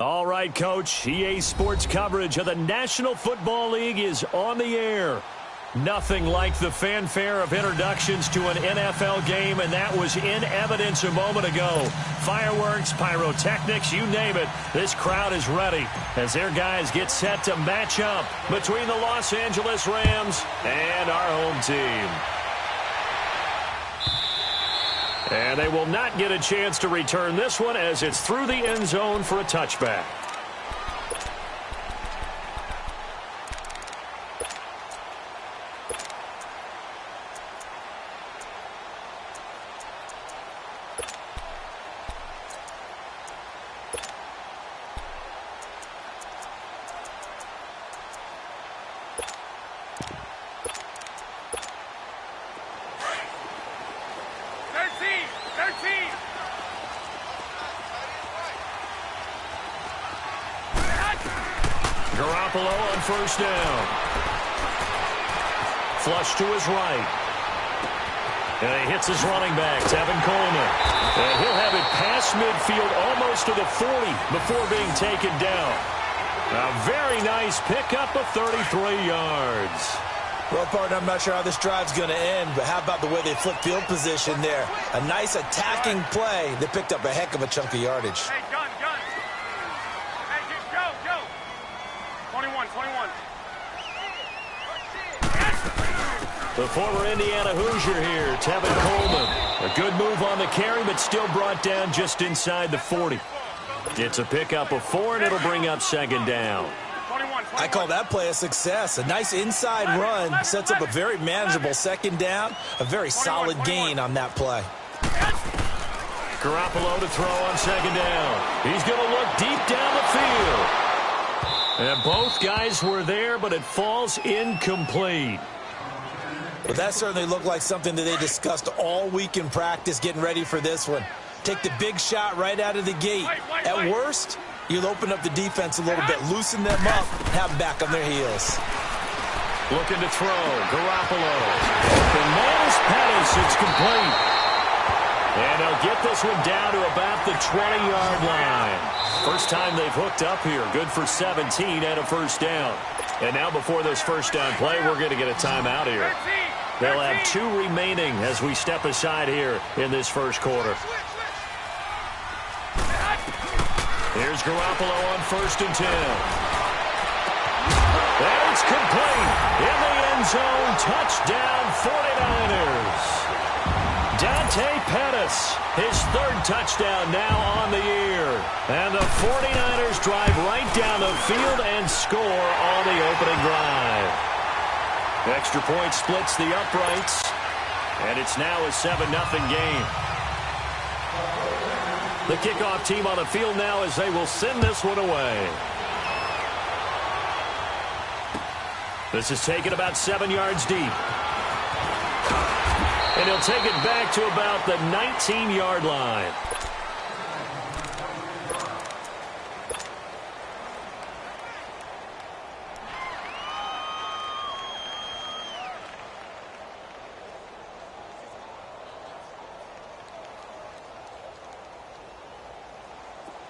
All right, Coach. EA Sports coverage of the National Football League is on the air. Nothing like the fanfare of introductions to an NFL game, and that was in evidence a moment ago. Fireworks, pyrotechnics, you name it. This crowd is ready as their guys get set to match up between the Los Angeles Rams and our home team. And they will not get a chance to return this one as it's through the end zone for a touchback. On first down. Flush to his right. And he hits his running back, Tevin Coleman. And he'll have it past midfield almost to the 40 before being taken down. A very nice pickup of 33 yards. Well, partner, I'm not sure how this drive's going to end, but how about the way they flip field position there? A nice attacking play that picked up a heck of a chunk of yardage. Hey, gun. Hey, go. 21. The former Indiana Hoosier here, Tevin Coleman. A good move on the carry, but still brought down just inside the 40. It's a pickup of 4, and it'll bring up second down. 21. I call that play a success. A nice inside run sets up a very manageable second down. A very solid gain on that play. Garoppolo to throw on second down. He's going to look deep down the field. And both guys were there, but it falls incomplete. But that certainly looked like something that they discussed all week in practice getting ready for this one. Take the big shot right out of the gate. At worst, you'll open up the defense a little bit, loosen them up, have them back on their heels. Looking to throw. Garoppolo. The man is Pettis. It's complete. And they'll get this one down to about the 20-yard line. First time they've hooked up here. Good for 17 and a first down. And now before this first down play, we're going to get a timeout here. They'll have 2 remaining as we step aside here in this first quarter. Here's Garoppolo on 1st and 10. And it's complete. In the end zone, touchdown 49ers. Dante Pettis, his 3rd touchdown now on the year. And the 49ers drive right down the field and score on the opening drive. Extra point splits the uprights, and it's now a 7-0 game. The kickoff team on the field now as they will send this one away. This is taken about 7 yards deep. And he'll take it back to about the 19-yard line.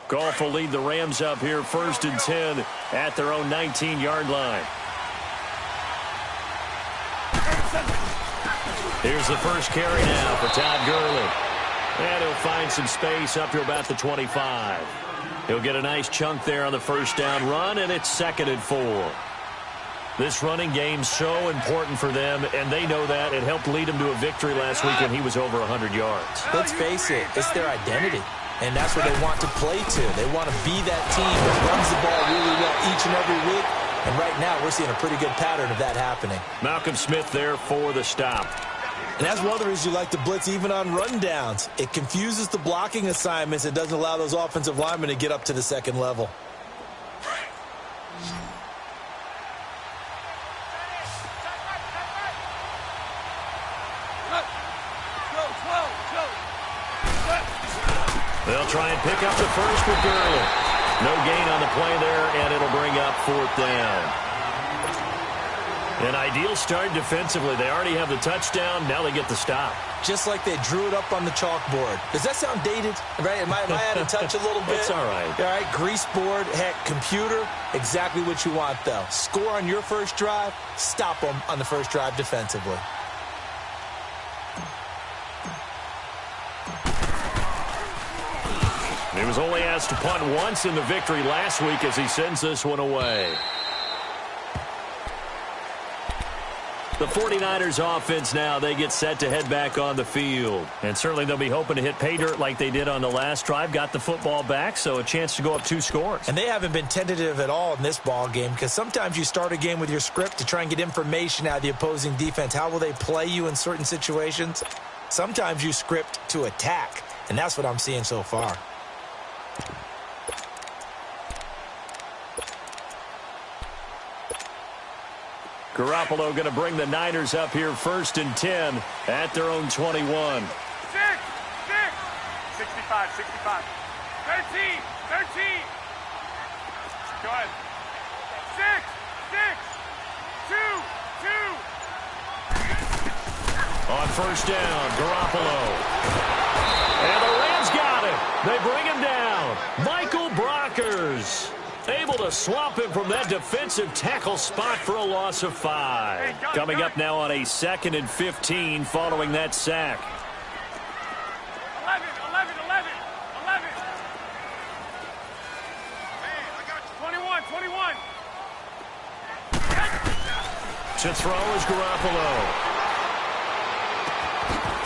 Goff will lead the Rams up here 1st and 10 at their own 19-yard line. Here's the first carry now for Todd Gurley. And he'll find some space up to about the 25. He'll get a nice chunk there on the first down run, and it's 2nd and 4. This running game's so important for them, and they know that. It helped lead them to a victory last week when he was over 100 yards. Let's face it, it's their identity. And that's what they want to play to. They want to be that team that runs the ball really well each and every week. And right now, we're seeing a pretty good pattern of that happening. Malcolm Smith there for the stop. And that's one of the reasons you like to blitz even on rundowns. It confuses the blocking assignments. It doesn't allow those offensive linemen to get up to the second level. They'll try and pick up the first with Gurley. No gain on the play there, and it'll bring up 4th down. An ideal start defensively. They already have the touchdown. Now they get the stop. Just like they drew it up on the chalkboard. Does that sound dated? Right? Am I out of touch a little bit? It's all right. All right, grease board, heck, computer, exactly what you want, though. Score on your first drive, stop them on the first drive defensively. He was only asked to punt once in the victory last week as he sends this one away. The 49ers offense now, they get set to head back on the field. And certainly they'll be hoping to hit pay dirt like they did on the last drive. Got the football back, so a chance to go up 2 scores. And they haven't been tentative at all in this ball game because sometimes you start a game with your script to try and get information out of the opposing defense. How will they play you in certain situations? Sometimes you script to attack, and that's what I'm seeing so far. Garoppolo going to bring the Niners up here 1st and 10 at their own 21. 6, 65, 65. 13, 13. Go ahead. 6, 6, 2, 2. On 1st down, Garoppolo. And the Rams got it. They bring him down. Michael Brockers able to swamp him from that defensive tackle spot for a loss of 5. Coming up now on a 2nd and 15 following that sack. 11, 11, 11, 11. Hey, I got 21, 21. To throw is Garoppolo.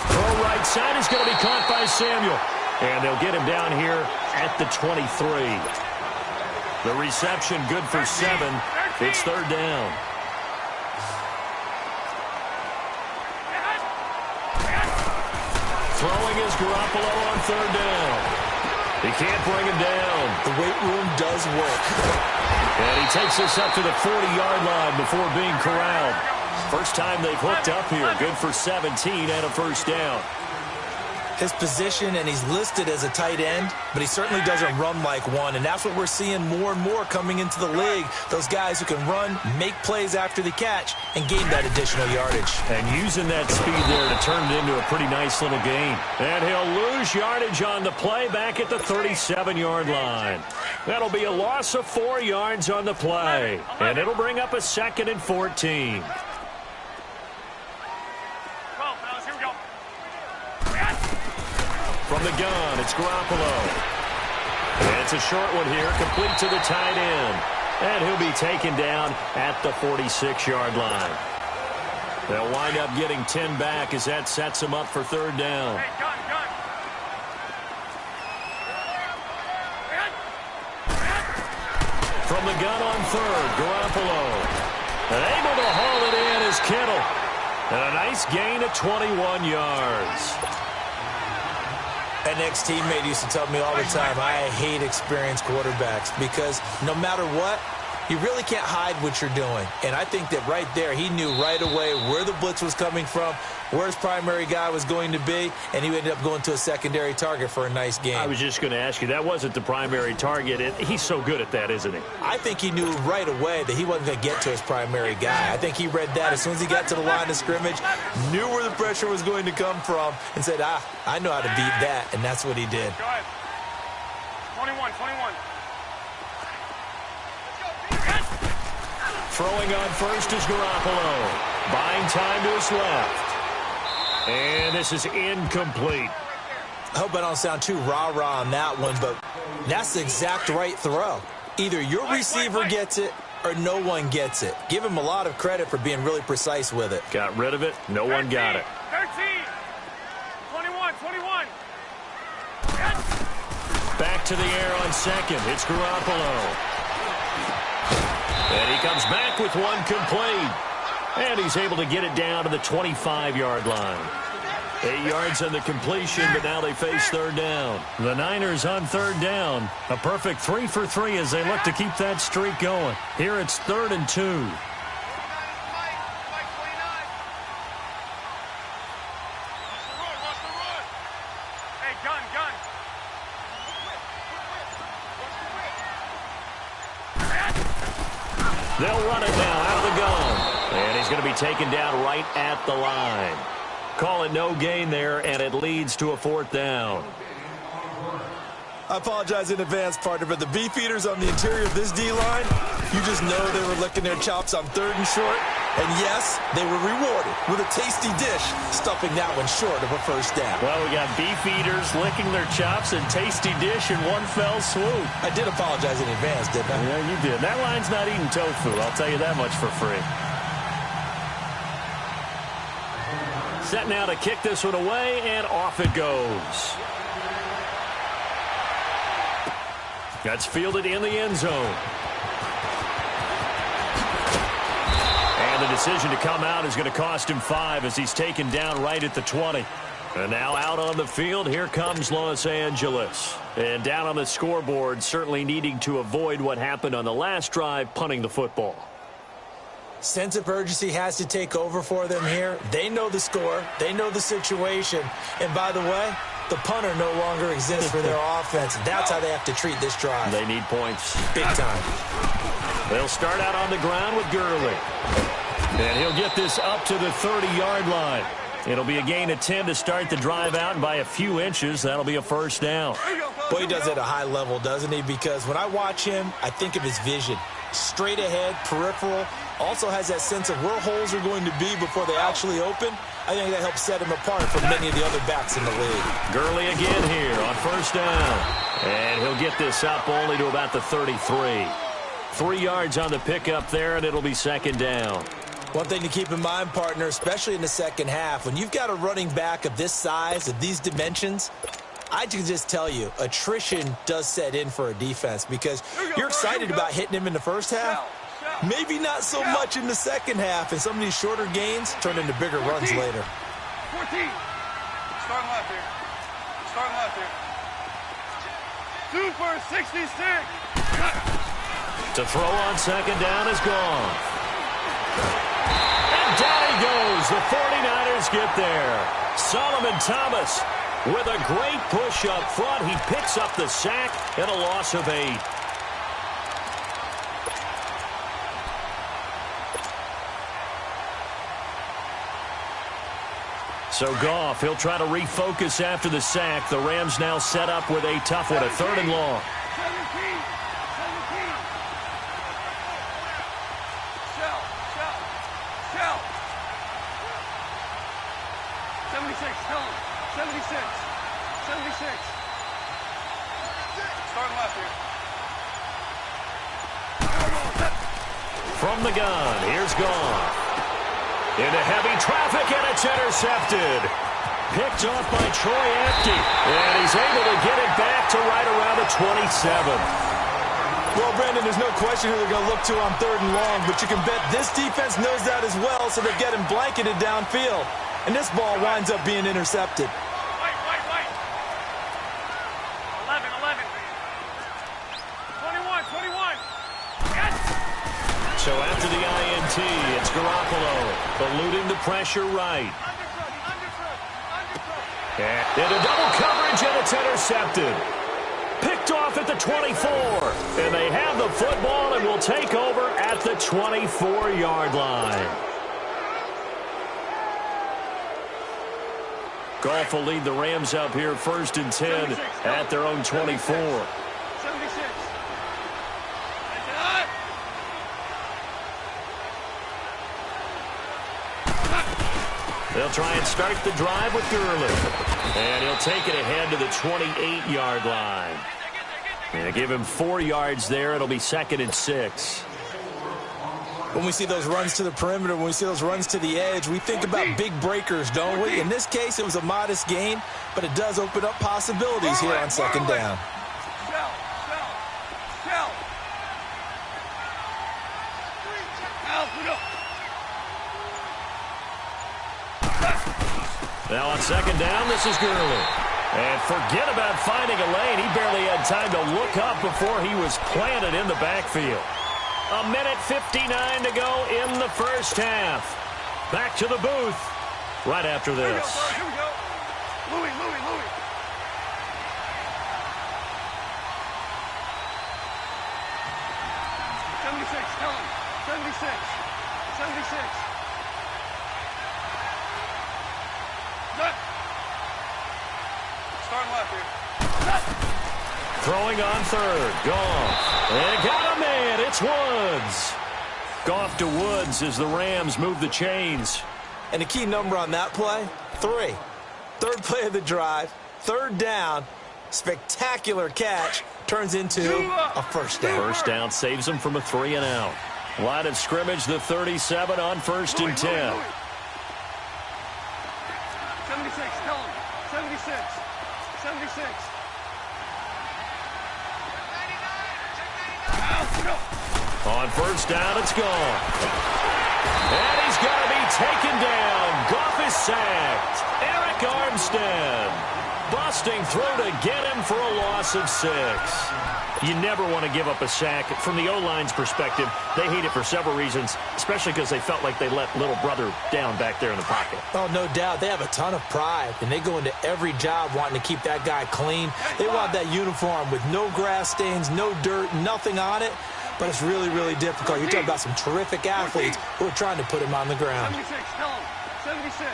Throw right side is going to be caught by Samuel. And they'll get him down here at the 23. The reception good for 7. It's 3rd down. Throwing is Garoppolo on 3rd down. He can't bring him down. The weight room does work. And he takes us up to the 40-yard line before being corralled. First time they've hooked up here. Good for 17 and a 1st down. His position, and he's listed as a tight end, but he certainly doesn't run like one, and that's what we're seeing more and more coming into the league. Those guys who can run, make plays after the catch, and gain that additional yardage. And using that speed there to turn it into a pretty nice little gain. And he'll lose yardage on the play back at the 37-yard line. That'll be a loss of 4 yards on the play, and it'll bring up a 2nd and 14. From the gun, it's Garoppolo. And it's a short one here, complete to the tight end. And he'll be taken down at the 46-yard line. They'll wind up getting 10 back as that sets them up for 3rd down. Hey, gun. From the gun on 3rd, Garoppolo. And able to haul it in is Kittle. And a nice gain of 21 yards. An ex-teammate used to tell me all the time, I hate experienced quarterbacks because no matter what, you really can't hide what you're doing. And I think that right there, he knew right away where the blitz was coming from, where his primary guy was going to be, and he ended up going to a secondary target for a nice game. I was just going to ask you, that wasn't the primary target. He's so good at that, isn't he? I think he knew right away that he wasn't going to get to his primary guy. I think he read that as soon as he got to the line of scrimmage, knew where the pressure was going to come from, and said, I know how to beat that, and that's what he did. Go ahead. 21, 21. Throwing on 1st is Garoppolo. Buying time to his left. And this is incomplete. I hope I don't sound too rah-rah on that one, but that's the exact right throw. Either your receiver gets it or no one gets it. Give him a lot of credit for being really precise with it. Got rid of it. No one got it. 13. 21, 21. Back to the air on 2nd. It's Garoppolo. And he comes back with one complete. And he's able to get it down to the 25-yard line. 8 yards on the completion, but now they face 3rd down. The Niners on 3rd down. A perfect 3 for 3 as they look to keep that streak going. Here it's 3rd and 2. Hey, gun. They'll run it now out of the gun. And he's going to be taken down right at the line. Call it no gain there, and it leads to a 4th down. I apologize in advance, partner, but the beefeaters on the interior of this D-line, you just know they were licking their chops on 3rd and short. And yes, they were rewarded with a tasty dish, stuffing that one short of a 1st down. Well, we got beefeaters licking their chops and tasty dish in one fell swoop. I did apologize in advance, didn't I? Yeah, you did. That line's not eating tofu, I'll tell you that much for free. Set now to kick this one away, and off it goes. That's fielded in the end zone. And the decision to come out is going to cost him 5 as he's taken down right at the 20. And now out on the field, here comes Los Angeles. And down on the scoreboard, certainly needing to avoid what happened on the last drive, punting the football. Sense of urgency has to take over for them here. They know the score. They know the situation. And by the way, the punter no longer exists for their offense. That's how they have to treat this drive. They need points. Big time. They'll start out on the ground with Gurley. And he'll get this up to the 30-yard line. It'll be a gain of 10 to start the drive out, and by a few inches, that'll be a 1st down. Boy, he does it at a high level, doesn't he? Because when I watch him, I think of his vision. Straight ahead, peripheral, also has that sense of where holes are going to be before they actually open. I think that helps set him apart from many of the other backs in the league. Gurley again here on 1st down. And he'll get this up only to about the 33. 3 yards on the pickup there, and it'll be 2nd down. One thing to keep in mind, partner, especially in the second half, when you've got a running back of this size, of these dimensions, I can just tell you, attrition does set in for a defense because you're excited about hitting him in the first half. Maybe not so much in the second half, and some of these shorter gains turn into bigger runs later. 14. Starting left here. Starting left here. 2 for 66. To throw on 2nd down is gone. And down he goes. The 49ers get there. Solomon Thomas with a great push up front. He picks up the sack and a loss of 8. So Goff, he'll try to refocus after the sack. The Rams now set up with a tough one, a 3rd and long. 76, tell him. 76. 76. Starting left here. From the gun, here's Goff. Into heavy traffic, and it's intercepted. Picked off by Troy Apke. And he's able to get it back to right around the 27. Well, Brandon, there's no question who they're going to look to on 3rd and long, but you can bet this defense knows that as well, so they're getting blanketed downfield. And this ball winds up being intercepted. Wait. 11. 21. Yes! So after the INT, it's Garoppolo eluding the pressure right. And into double coverage, and it's intercepted. Picked off at the 24. And they have the football and will take over at the 24-yard line. Goff will lead the Rams up here 1st and 10 at their own 24. 76. They'll try and start the drive with Gurley. And he'll take it ahead to the 28-yard line. And give him 4 yards there. It'll be 2nd and 6. When we see those runs to the perimeter, when we see those runs to the edge, we think about big breakers, don't we? In this case, it was a modest gain, but it does open up possibilities here on 2nd down. Now on 2nd down, this is Gurley. And forget about finding a lane. He barely had time to look up before he was planted in the backfield. 1:59 to go in the first half. Back to the booth right after this. Here we go. Louis. 76, tell him. 76. 76. Set. Starting left here. Set. Throwing on third. Goff. And got a man. It's Woods. Goff to Woods as the Rams move the chains. And the key number on that play, 3. Third play of the drive, third down, spectacular catch, turns into a first down. First down saves them from a 3 and out. Line of scrimmage, the 37 on 1st and 10. 76, tell him. 76. 76. On first down, it's gone. And he's got to be taken down. Goff is sacked. Eric Armstead busting through to get him for a loss of 6. You never want to give up a sack. From the O-line's perspective, they hate it for several reasons, especially because they felt like they let little brother down back there in the pocket. Oh, no doubt. They have a ton of pride, and they go into every job wanting to keep that guy clean. They want that uniform with no grass stains, no dirt, nothing on it. But it's really, really difficult. You're talking about some terrific athletes who are trying to put him on the ground. 76, tell him. 76.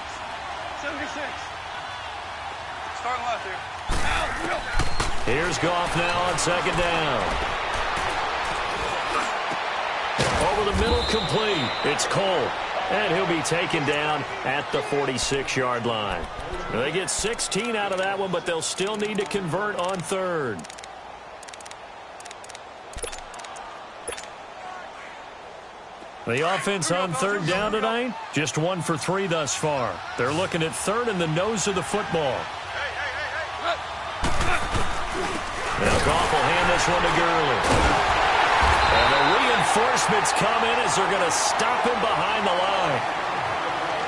76. Starting left here. Here's Goff now on second down. Over the middle, complete. It's Cole. And he'll be taken down at the 46-yard line. They get 16 out of that one, but they'll still need to convert on third. The offense on third down tonight, just 1 for 3 thus far. They're looking at third in the nose of the football. Now Goff will hand this one to Gurley. And the reinforcements come in as they're going to stop him behind the line.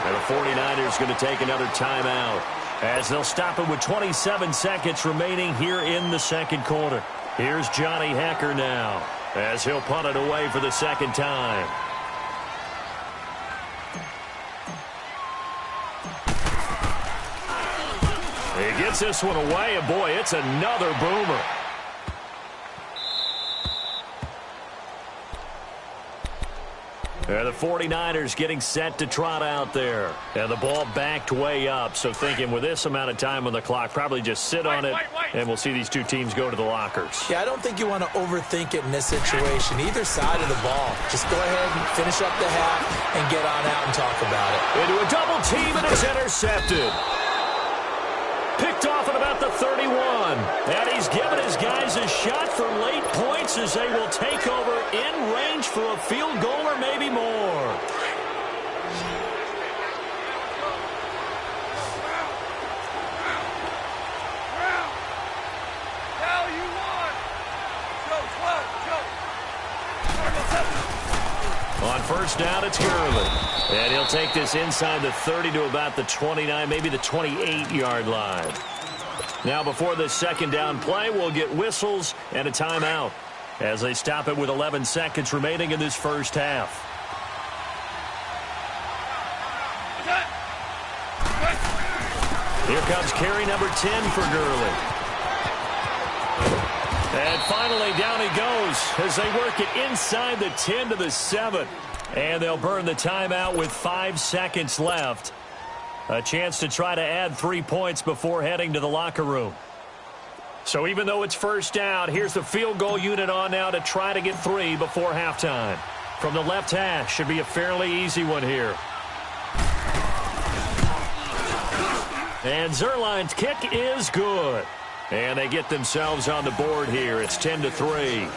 And the 49ers going to take another timeout as they'll stop him with 27 seconds remaining here in the second quarter. Here's Johnny Hecker now as he'll punt it away for the second time. He gets this one away, and boy, it's another boomer. The 49ers getting set to trot out there. And the ball backed way up, so thinking with this amount of time on the clock, probably just sit on it, and we'll see these two teams go to the lockers. Yeah, I don't think you want to overthink it in this situation. Either side of the ball. Just go ahead and finish up the half and get on out and talk about it. Into a double team, and it's intercepted. Picked off at about the 31. And he's given his guys a shot for late points as they will take over in range for a field goal or maybe more. On first down, it's Gurley. And he'll take this inside the 30 to about the 29, maybe the 28-yard line. Now, before this second down play, we'll get whistles and a timeout as they stop it with 11 seconds remaining in this first half. Here comes carry number 10 for Gurley. And finally, down he goes as they work it inside the 10 to the 7. And they'll burn the timeout with 5 seconds left. A chance to try to add 3 points before heading to the locker room. So even though it's first down, here's the field goal unit on now to try to get 3 before halftime. From the left hash, should be a fairly easy one here. And Zerline's kick is good. And they get themselves on the board here. It's 10-3.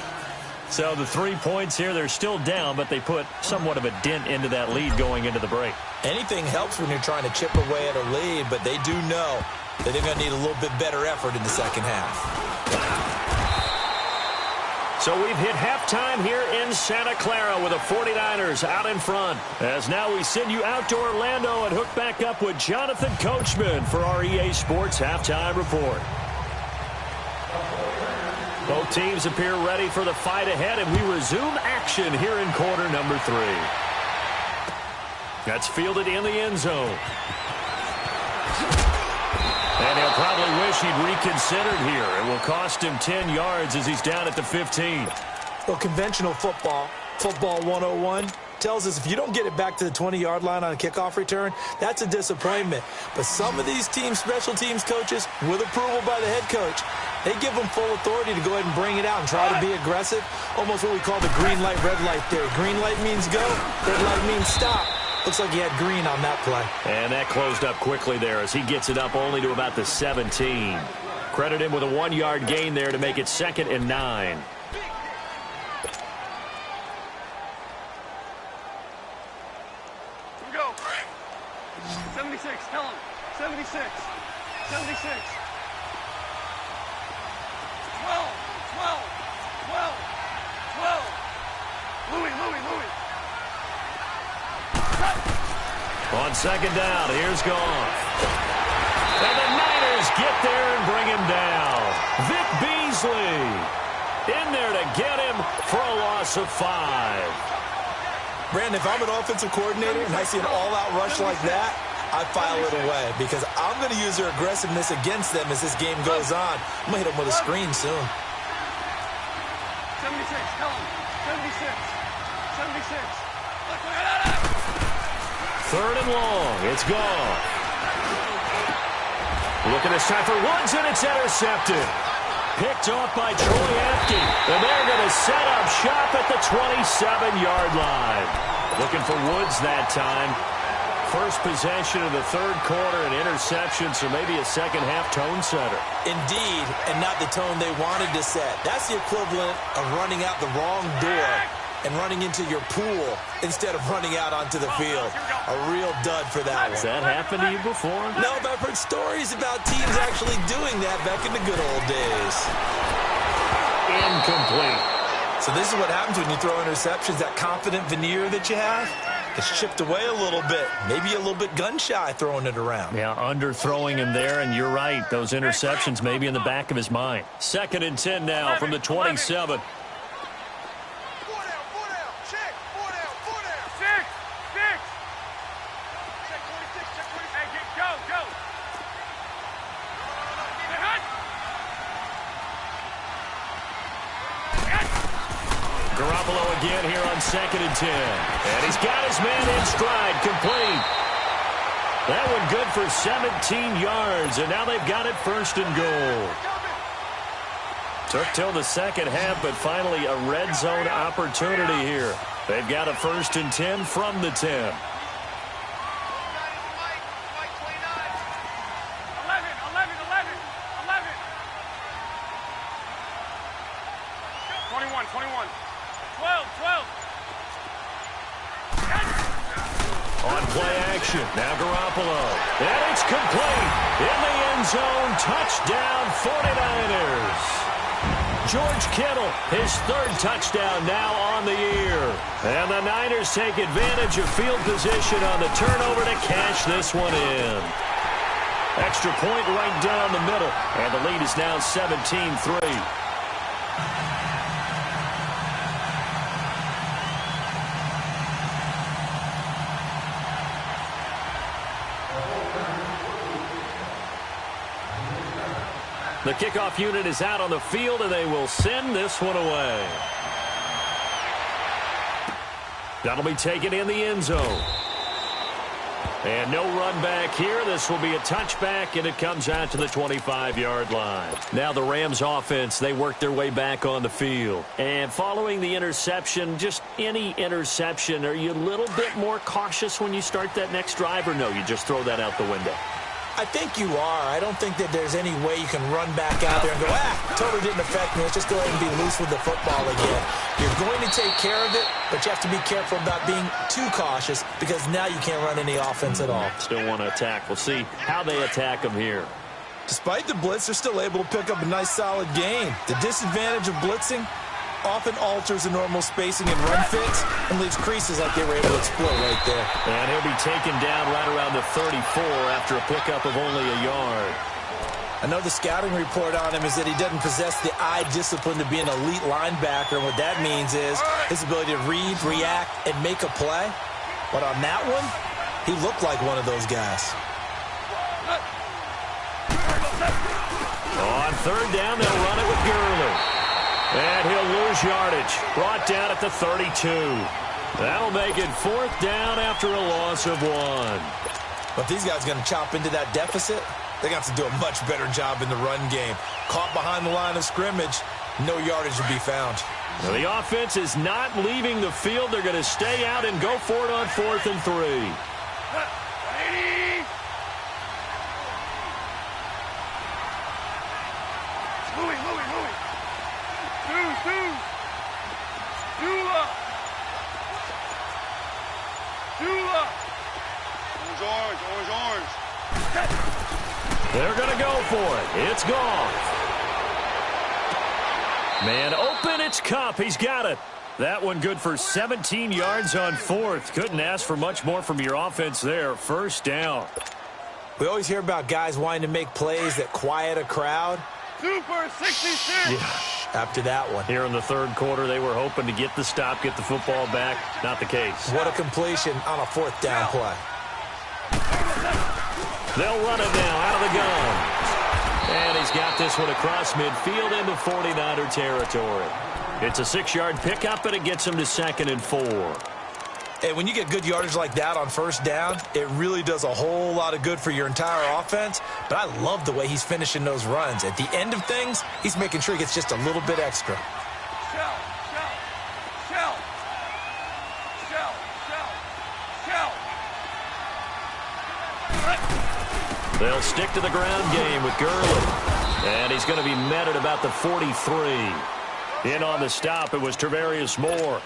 So the 3 points here, they're still down, but they put somewhat of a dent into that lead going into the break. Anything helps when you're trying to chip away at a lead, but they do know that they're going to need a little bit better effort in the second half. So we've hit halftime here in Santa Clara with the 49ers out in front. As now we send you out to Orlando and hook back up with Jonathan Coachman for our EA Sports Halftime Report. Both teams appear ready for the fight ahead, and we resume action here in quarter number 3. That's fielded in the end zone. And he'll probably wish he'd reconsidered here. It will cost him 10 yards as he's down at the 15. Well, conventional football 101, tells us if you don't get it back to the 20-yard line on a kickoff return, that's a disappointment. But some of these special teams coaches, with approval by the head coach, they give them full authority to go ahead and bring it out and try to be aggressive, almost what we call the green light, red light theory. Green light means go, red light means stop. Looks like he had green on that play. And that closed up quickly there as he gets it up only to about the 17. Credit him with a 1-yard gain there to make it 2nd and 9. Go. 76, tell him. 76. 76. 12. 12. 12. 12. Louis. On 2nd down, here's Goff. And the Niners get there and bring him down. Vic Beasley in there to get him for a loss of 5. Brandon, if I'm an offensive coordinator and I see an all-out rush like that, I file it away because I'm going to use their aggressiveness against them as this game goes on. I'm going to hit them with a screen soon. 76, tell him. 76. 76. 3rd and long. It's gone. Looking this time for Woods, and it's intercepted. Picked off by Troy Apke. And they're going to set up shop at the 27-yard line. Looking for Woods that time. First possession of the 3rd quarter, an interception, so maybe a second-half tone setter. Indeed, and not the tone they wanted to set. That's the equivalent of running out the wrong door and running into your pool instead of running out onto the field. A real dud for that one. Has that happened to you before? No, but I've heard stories about teams actually doing that back in the good old days. Incomplete. So this is what happens when you throw interceptions. That confident veneer that you have, it's chipped away a little bit. Maybe a little bit gun-shy throwing it around. Yeah, underthrowing him there, and you're right. Those interceptions may be in the back of his mind. 2nd and 10 now from the 27. Garoppolo again here on 2nd and 10. And he's got his man in stride, complete. That one good for 17 yards, and now they've got it 1st and goal. Took till the second half, but finally a red zone opportunity here. They've got a 1st and 10 from the 10. 21. 12. On play action, now Garoppolo. And it's complete. In the end zone, touchdown 49ers. George Kittle, his 3rd touchdown now on the year. And the Niners take advantage of field position on the turnover to cash this one in. Extra point right down the middle. And the lead is now 17-3. The kickoff unit is out on the field, and they will send this one away. That'll be taken in the end zone. And no run back here. This will be a touchback, and it comes out to the 25-yard line. Now the Rams offense, they work their way back on the field. And following the interception, just any interception, are you a little bit more cautious when you start that next drive, or no, you just throw that out the window? I think you are. I don't think that there's any way you can run back out there and go, totally didn't affect me. Let's just go ahead and be loose with the football again. You're going to take care of it, but you have to be careful about being too cautious because now you can't run any offense at all. Still want to attack. We'll see how they attack them here. Despite the blitz, they're still able to pick up a nice, solid gain. The disadvantage of blitzing often alters the normal spacing and run fits and leaves creases like they were able to exploit right there. And he'll be taken down right around the 34 after a pickup of only a yard. I know the scouting report on him is that he doesn't possess the eye discipline to be an elite linebacker. And what that means is his ability to read, react, and make a play. But on that one, he looked like one of those guys. On 3rd down, they'll run it with Gurley. And he'll lose yardage. Brought down at the 32. That'll make it 4th down after a loss of 1. But these guys are going to chop into that deficit. They got to do a much better job in the run game. Caught behind the line of scrimmage, no yardage to be found. Now the offense is not leaving the field. They're going to stay out and go for it on 4th and 3. Orange. They're going to go for it. It's gone. Man open, it's Cup. He's got it. That one good for 17 yards on 4th. Couldn't ask for much more from your offense there. 1st down. We always hear about guys wanting to make plays that quiet a crowd. Super 66. Yeah, after that one. Here in the 3rd quarter, they were hoping to get the stop, get the football back. Not the case. What a completion on a 4th down play. They'll run it now out of the gun. And he's got this one across midfield into 49er territory. It's a 6-yard pickup, and it gets him to 2nd and 4. Hey, when you get good yardage like that on 1st down, it really does a whole lot of good for your entire offense. But I love the way he's finishing those runs. At the end of things, he's making sure he gets just a little bit extra. Shell. They'll stick to the ground game with Gurley. And he's going to be met at about the 43. In on the stop, it was Travarius Moore.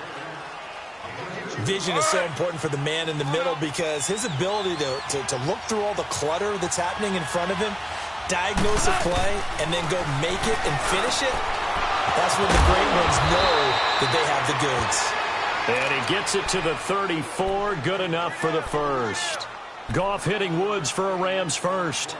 Vision is so important for the man in the middle because his ability to look through all the clutter that's happening in front of him, diagnose a play, and then go make it and finish it, that's when the great ones know that they have the goods. And he gets it to the 34. Good enough for the 1st. Goff hitting Woods for a Rams 1st.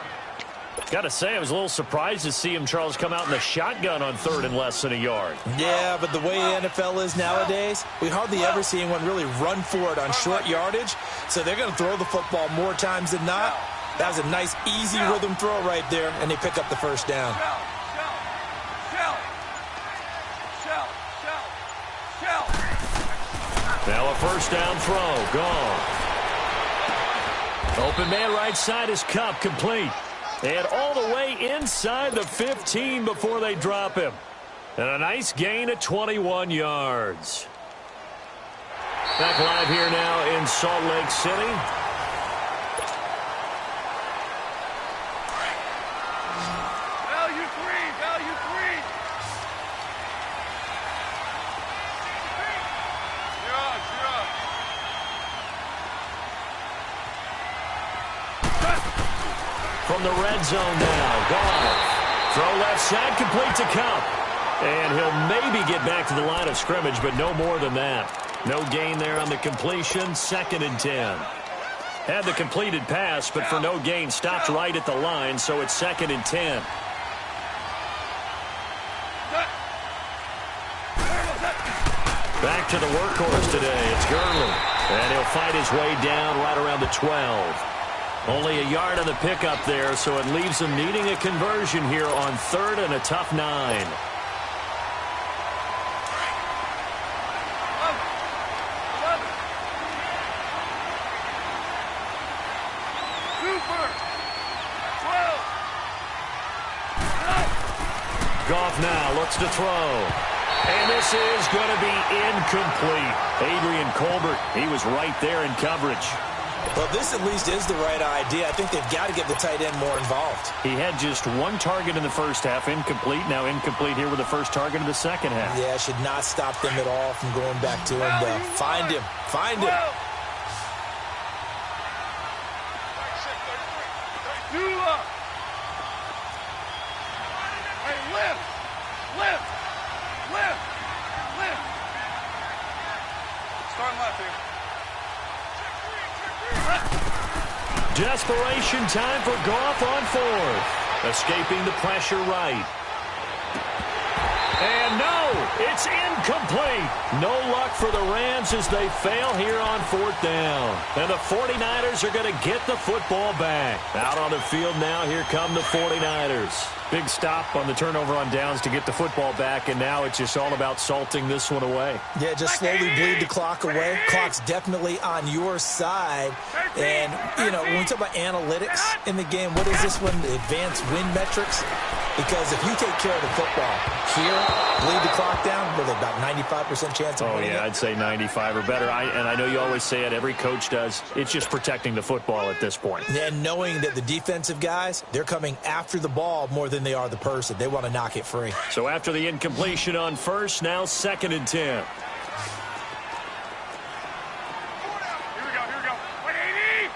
Got to say, I was a little surprised to see him, Charles, come out in the shotgun on 3rd and less than a yard. Yeah, but the way the NFL is nowadays, we hardly ever see anyone really run for it on short yardage. So they're going to throw the football more times than not. That was a nice, easy rhythm throw right there, and they pick up the 1st down. Now a 1st down throw. Gone. Open man right side is Cup, complete. And all the way inside the 15 before they drop him. And a nice gain of 21 yards. Back live here now in Salt Lake City. Value three. Zero. From the red zone now. Goff. Throw left side, complete to Cup. And he'll maybe get back to the line of scrimmage, but no more than that. No gain there on the completion. 2nd and 10. Had the completed pass, but for no gain, stopped right at the line, so it's 2nd and 10. Back to the workhorse today. It's Gurley. And he'll fight his way down right around the 12. Only a yard on the pickup there, so it leaves him needing a conversion here on 3rd and a tough 9. Goff now looks to throw. And this is going to be incomplete. Adrian Colbert, he was right there in coverage. Well, this at least is the right idea. I think they've got to get the tight end more involved. He had just 1 target in the 1st half, incomplete. Now incomplete here with the 1st target of the 2nd half. Yeah, should not stop them at all from going back to him. Find him. Find him. Starting left here. Desperation time for Goff on 4th. Escaping the pressure right. And no! It's incomplete. No luck for the Rams as they fail here on 4th down. And the 49ers are going to get the football back. Out on the field now, here come the 49ers. Big stop on the turnover on downs to get the football back, and now it's just all about salting this one away. Yeah, just slowly bleed the clock away. Clock's definitely on your side. And, you know, when we talk about analytics in the game, what is this one? Advanced win metrics? Because if you take care of the football here, bleed the clock down, with about 95% chance of winning it. I'd say 95 or better. And I know you always say it, every coach does. It's just protecting the football at this point. And knowing that the defensive guys, they're coming after the ball more than they are the person. They want to knock it free. So after the incompletion on first, now 2nd and 10. Here we go. Wait, 80!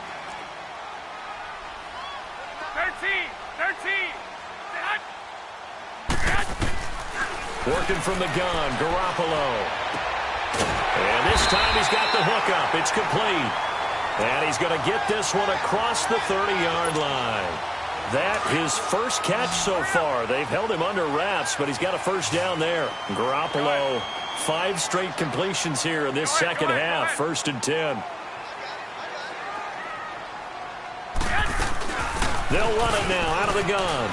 13! Working from the gun, Garoppolo. And this time he's got the hookup. It's complete. And he's going to get this one across the 30-yard line. That his first catch so far. They've held him under wraps, but he's got a first down there. Garoppolo, 5 straight completions here in this second half. 1st and 10. They'll run it now out of the gun.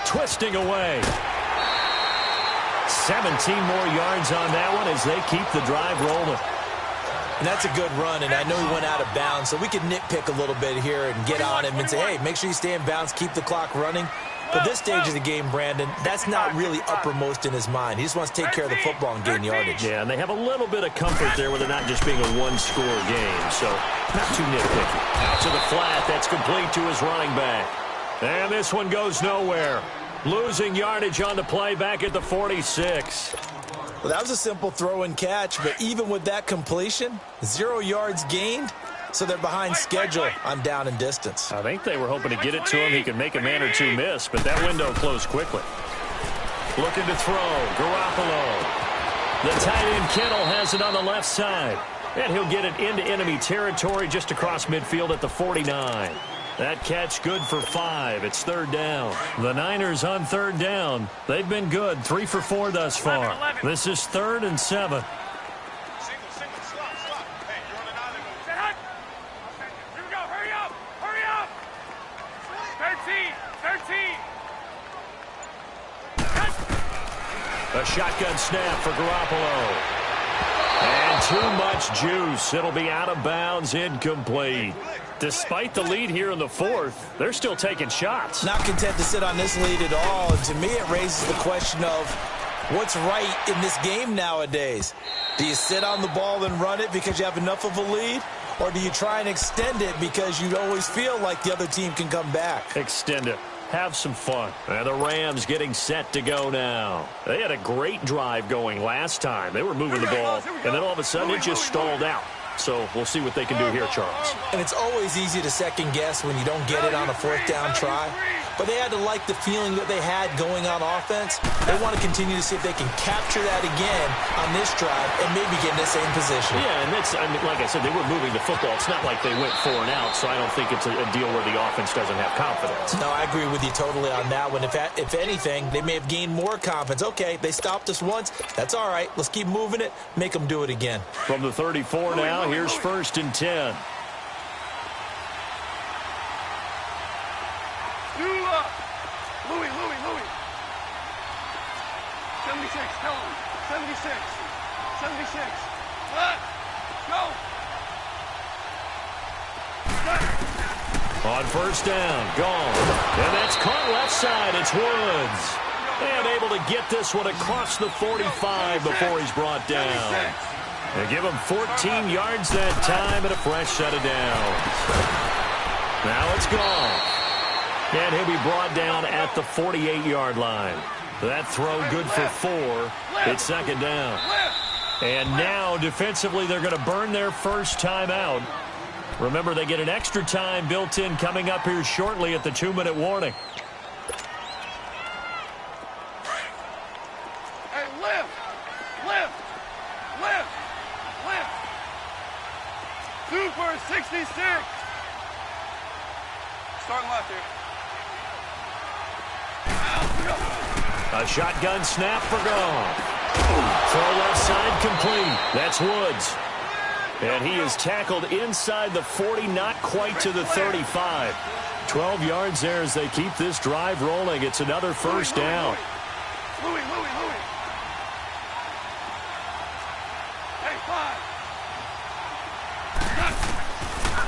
Twisting away. 17 more yards on that one as they keep the drive rolling. And that's a good run, and I know he went out of bounds, so we could nitpick a little bit here and get on him and say, hey, make sure you stay in bounds, keep the clock running. But this stage of the game, Brandon, that's not really uppermost in his mind. He just wants to take care of the football and gain yardage. Yeah, and they have a little bit of comfort there with it not just being a one-score game, so not too nitpicky. Out to the flat, that's complete to his running back. And this one goes nowhere. Losing yardage on the play back at the 46. Well, that was a simple throw and catch, but even with that completion, 0 yards gained, so they're behind schedule on down and distance. I think they were hoping to get it to him. He could make a man or two miss, but that window closed quickly. Looking to throw, Garoppolo. The tight end Kittle has it on the left side, and he'll get it into enemy territory just across midfield at the 49. That catch good for 5. It's 3rd down. The Niners on 3rd down. They've been good. 3 for 4 thus far. This is 3rd and 7. Single, slot. Hey, you're on an island. Set up. Here we go. Hurry up. 13. A shotgun snap for Garoppolo. And too much juice. It'll be out of bounds, incomplete. Despite the lead here in the 4th, they're still taking shots. Not content to sit on this lead at all. And to me, it raises the question of what's right in this game nowadays. Do you sit on the ball and run it because you have enough of a lead? Or do you try and extend it because you always feel like the other team can come back? Extend it. Have some fun. And the Rams getting set to go now. They had a great drive going last time. They were moving the ball, and then all of a sudden it just stalled out. So we'll see what they can do here, Charles. And it's always easy to second guess when you don't get it on a 4th down try. But they had to like the feeling that they had going on offense. They want to continue to see if they can capture that again on this drive and maybe get in the same position. Yeah, and that's, I mean, like I said, they were moving the football. It's not like they went 4 and out, so I don't think it's a deal where the offense doesn't have confidence. No, I agree with you totally on that one. If anything, they may have gained more confidence. Okay, they stopped us once. That's all right. Let's keep moving it. Make them do it again. From the 34 now, here's 1st and 10. Louis. 76, tell him. 76. Go. On 1st down, gone. And that's caught left side. It's Woods. And able to get this one across the 45 before he's brought down. They give him 14 yards that time and a fresh set of downs. Now it's gone. And he'll be brought down at the 48-yard line. That throw good for 4. It's 2nd down. And now defensively they're going to burn their first timeout. Remember, they get an extra time built in coming up here shortly at the 2-minute warning. Hey, lift. 2 for 66. Starting left here. A shotgun snap for Goff. Throw left side complete. That's Woods. And he is tackled inside the 40, not quite to the 35. 12 yards there as they keep this drive rolling. It's another first down. Louis. Hey,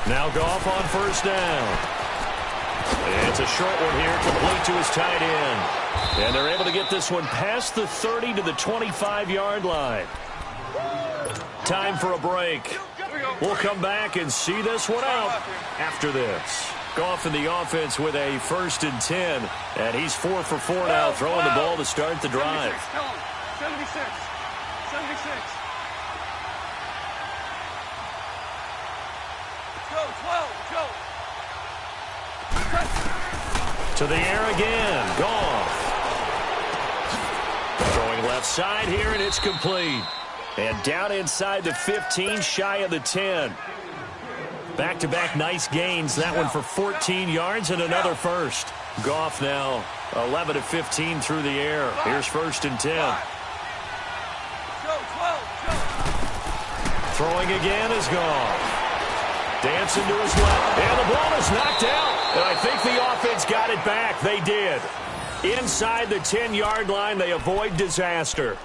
5. Now Goff on first down. It's a short one here, complete to his tight end. And they're able to get this one past the 30 to the 25-yard line. Time for a break. We'll come back and see this one out after this. Goff in the offense with a 1st and 10. And he's 4 for 4 now, throwing the ball to start the drive. 76. Go, 12, go. To the air again. Goff. Throwing left side here, and it's complete. And down inside the 15, shy of the 10. Back-to-back nice gains. That one for 14 yards and another first. Goff now 11 of 15 through the air. Here's 1st and 10. Go, 12, go. Throwing again is Goff. Dancing to his left. And the ball is knocked out. And I think the offense got it back. They did. Inside the 10-yard line, they avoid disaster.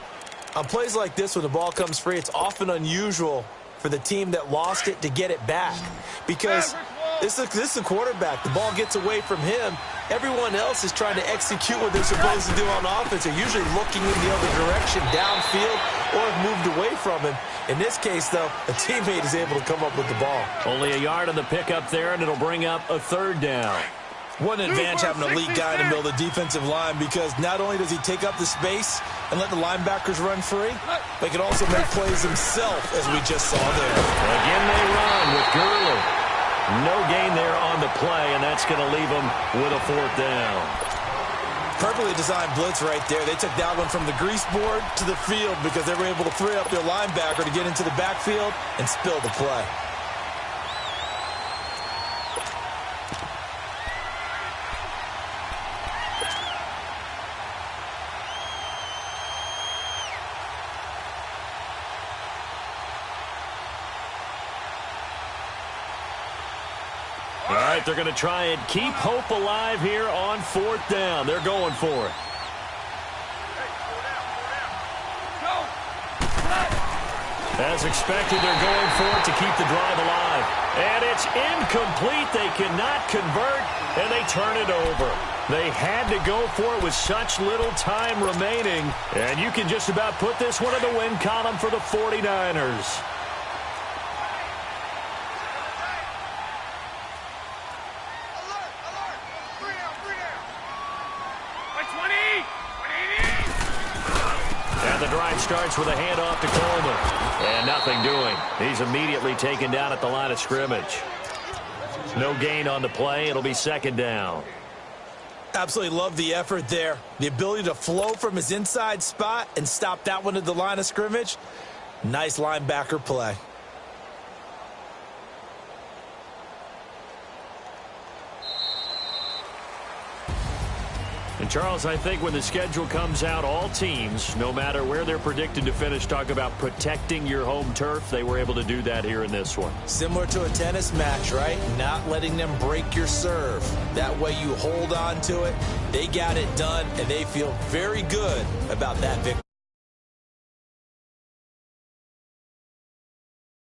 On plays like this, when the ball comes free, it's often unusual for the team that lost it to get it back. Because this is a quarterback. The ball gets away from him. Everyone else is trying to execute what they're supposed to do on offense. They're usually looking in the other direction, downfield, or have moved away from him. In this case, though, a teammate is able to come up with the ball. Only a yard on the pickup there, and it'll bring up a 3rd down. What an advantage having an elite guy in the middle of the defensive line, because not only does he take up the space and let the linebackers run free, but he can also make plays himself, as we just saw there. Again they run with Gurley. No gain there on the play, and that's going to leave them with a 4th down. Perfectly designed blitz right there. They took that one from the grease board to the field because they were able to free up their linebacker to get into the backfield and spill the play. All right, they're going to try and keep hope alive here on 4th down. They're going for it. As expected, they're going for it to keep the drive alive. And it's incomplete. They cannot convert, and they turn it over. They had to go for it with such little time remaining. And you can just about put this one in the win column for the 49ers. And the drive starts with a handoff to Coleman. And nothing doing. He's immediately taken down at the line of scrimmage. No gain on the play. It'll be 2nd down. Absolutely love the effort there. The ability to flow from his inside spot and stop that one at the line of scrimmage. Nice linebacker play. And, Charles, I think when the schedule comes out, all teams, no matter where they're predicted to finish, talk about protecting your home turf. They were able to do that here in this one. Similar to a tennis match, right? Not letting them break your serve. That way you hold on to it. They got it done, and they feel very good about that victory.